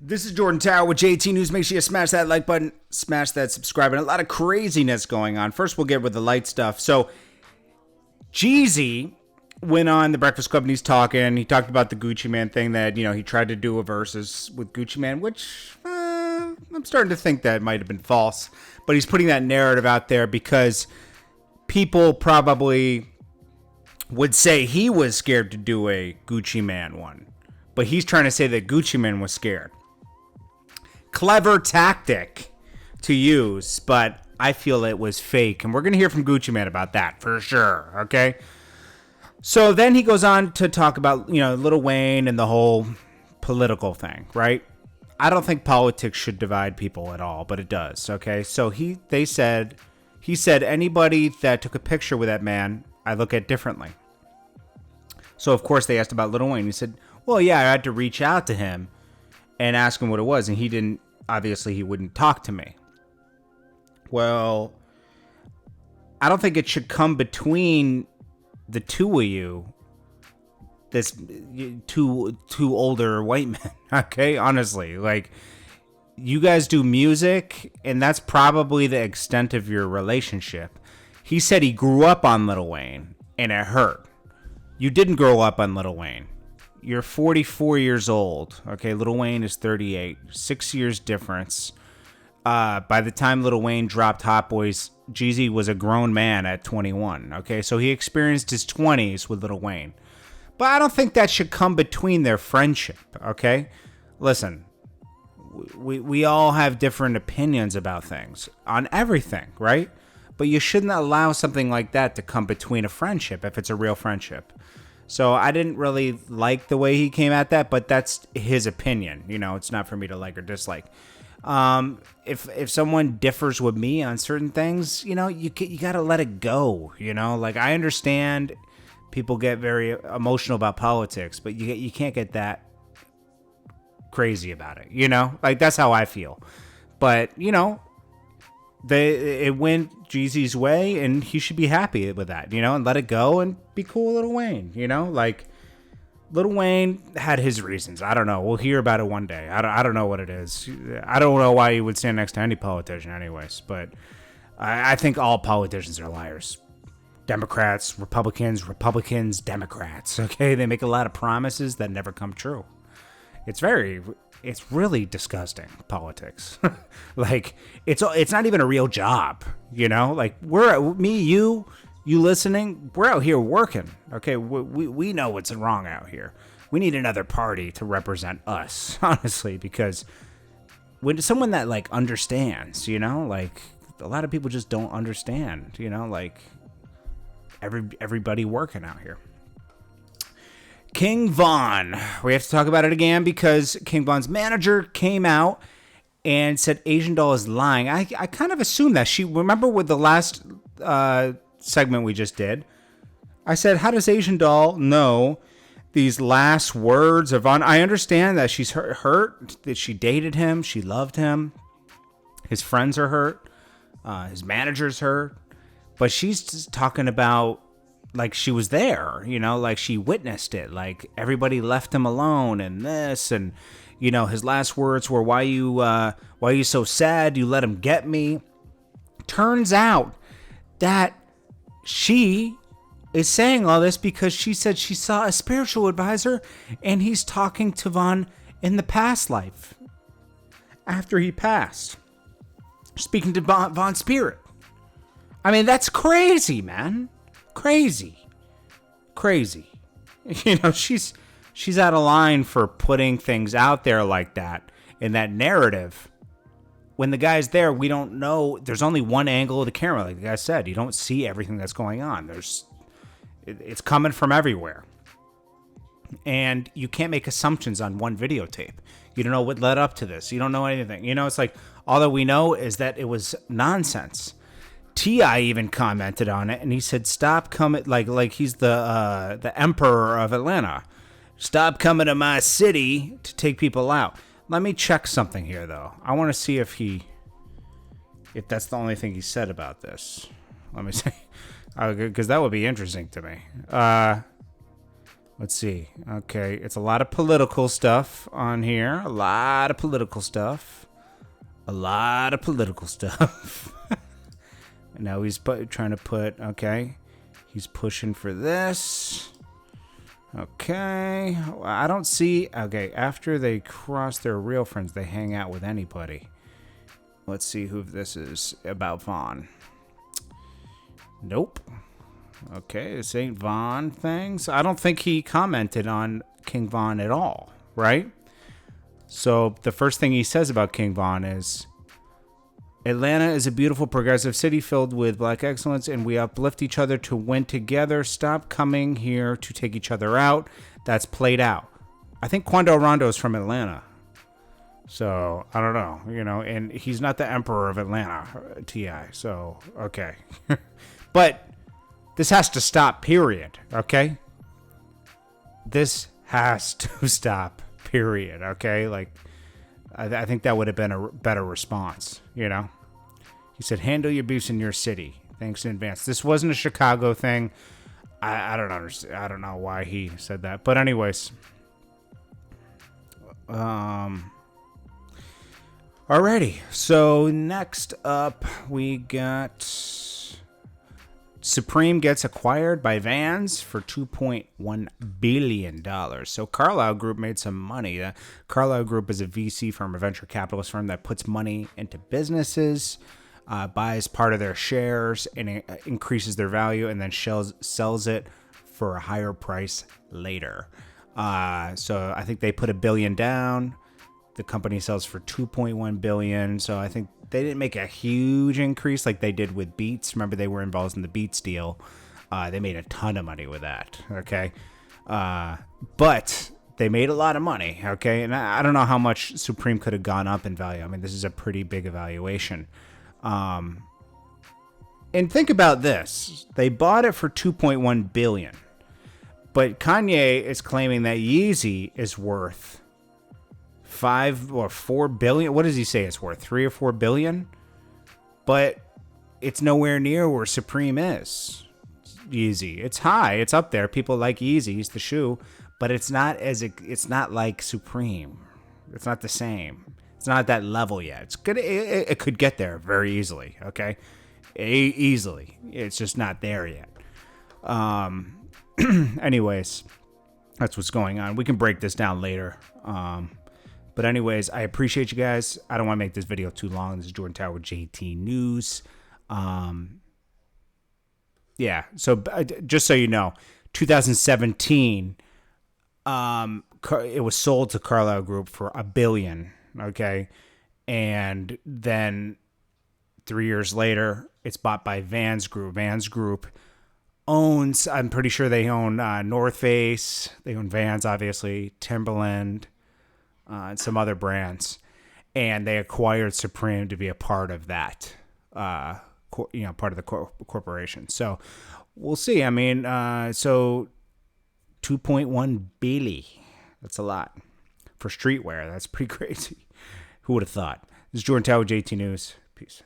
This is Jordan Tower with JT News. Make sure you smash that like button, smash that subscribe, and a lot of craziness going on. First, we'll get with the light stuff. So, Jeezy went on the Breakfast Club and he's talking. He talked about the Gucci Mane thing that, he tried to do a versus with Gucci Mane, which I'm starting to think that might have been false. But he's putting that narrative out there because people probably would say he was scared to do a Gucci Mane one. But he's trying to say that Gucci Mane was scared. Clever tactic to use, but I feel it was fake. And we're going to hear from Gucci Mane about that for sure, okay? So then he goes on to talk about, Lil Wayne and the whole political thing, right? I don't think politics should divide people at all, but it does, okay? So he said anybody that took a picture with that man, I look at differently. So of course they asked about Lil Wayne. He said, well, yeah, I had to reach out to him and ask him what it was, and he didn't, obviously he wouldn't talk to me. Well, I don't think it should come between the two of you, this two older white men, okay? Honestly, like, you guys do music, and that's probably the extent of your relationship. He said he grew up on Lil Wayne, and it hurt. You didn't grow up on Lil Wayne. You're 44 years old. Okay, Lil Wayne is 38. 6 years difference. By the time Lil Wayne dropped Hot Boys, Jeezy was a grown man at 21. Okay, so he experienced his 20s with Lil Wayne. But I don't think that should come between their friendship, okay? Listen, we all have different opinions about things, on everything, right? But you shouldn't allow something like that to come between a friendship if it's a real friendship. So I didn't really like the way he came at that, but that's his opinion. It's not for me to like or dislike. If someone differs with me on certain things, you got to let it go. Like, I understand people get very emotional about politics, but you can't get that crazy about it. Like, that's how I feel. But it went Jeezy's way, and he should be happy with that, and let it go and be cool with Lil Wayne, like, Lil Wayne had his reasons. I don't know. We'll hear about it one day. I don't know what it is. I don't know why he would stand next to any politician anyways, but I think all politicians are liars. Democrats, Republicans, Democrats, okay? They make a lot of promises that never come true. It's really disgusting, politics. Like, it's not even a real job, Like, you listening, we're out here working, okay? We know what's wrong out here. We need another party to represent us, honestly, because when someone that, like, understands, like, a lot of people just don't understand, like, everybody working out here. King Von. We have to talk about it again because King Von's manager came out and said Asian Doll is lying. I kind of assumed that. Remember with the last segment we just did, I said, how does Asian Doll know these last words of Von? I understand that she's hurt, that she dated him, she loved him, his friends are hurt, his manager's hurt, but she's just talking about like she was there, like she witnessed it, like everybody left him alone and this, and his last words were, why you so sad, you let him get me. Turns out that she is saying all this because she said she saw a spiritual advisor and he's talking to Von in the past life after he passed, speaking to Von's spirit. I mean, that's crazy, man. Crazy. She's out of line for putting things out there like that in that narrative. When the guy's there, we don't know. There's only one angle of the camera, like the guy said. You don't see everything that's going on. It's coming from everywhere. And you can't make assumptions on one videotape. You don't know what led up to this. You don't know anything. It's like, all that we know is that it was nonsense. T.I. even commented on it, and he said, "Stop coming," like he's the emperor of Atlanta. "Stop coming to my city to take people out." Let me check something here, though. I want to see if that's the only thing he said about this. Let me see, because that would be interesting to me. Let's see. Okay, it's a lot of political stuff on here. A lot of political stuff. A lot of political stuff. And now he's trying to put, okay, he's pushing for this. Okay, I don't see, okay, after they cross their real friends, they hang out with anybody. Let's see who this is about Vaughn. Nope. Okay, this ain't Vaughn things. I don't think he commented on King Von at all, right? So the first thing he says about King Von is, Atlanta is a beautiful progressive city filled with black excellence, and we uplift each other to win together. Stop coming here to take each other out. That's played out. I think Quando Rondo is from Atlanta. So, I don't know, and he's not the emperor of Atlanta, T.I., so, okay. But this has to stop, period, okay? This has to stop, period, okay? Like, I think that would have been a better response, He said, handle your beefs in your city. Thanks in advance. This wasn't a Chicago thing. I don't understand. I don't know why he said that. But anyways. Alrighty. So next up, we got Supreme gets acquired by Vans for $2.1 billion. So Carlyle Group made some money. Carlyle Group is a VC firm, a venture capitalist firm that puts money into businesses, buys part of their shares, and it increases their value, and then sells it for a higher price later. So I think they put $1 billion down. The company sells for $2.1 billion. So I think they didn't make a huge increase like they did with Beats. Remember, they were involved in the Beats deal. They made a ton of money with that. Okay. But they made a lot of money. Okay. And I don't know how much Supreme could have gone up in value. I mean, this is a pretty big evaluation. And think about this. They bought it for $2.1 billion. But Kanye is claiming that Yeezy is worth $5 or $4 billion. What does he say it's worth? $3 or $4 billion? But it's nowhere near where Supreme is. Yeezy. It's high. It's up there. People like Yeezy. It's the shoe, but it's not like Supreme. It's not the same. It's not at that level yet. It's good. It could get there very easily. Okay, easily. It's just not there yet. Anyways, that's what's going on. We can break this down later. But anyways, I appreciate you guys. I don't want to make this video too long. This is Jordan Tower with JT News. Yeah. So just so you know, 2017, it was sold to Carlyle Group for $1 billion. Okay. And then 3 years later, it's bought by Vans Group. Vans Group owns, I'm pretty sure they own North Face. They own Vans, obviously, Timberland, and some other brands. And they acquired Supreme to be a part of that, part of the corporation. So we'll see. I mean, so 2.1 billion. That's a lot for streetwear. That's pretty crazy. Who would have thought? This is Jordan Tower, JT News. Peace.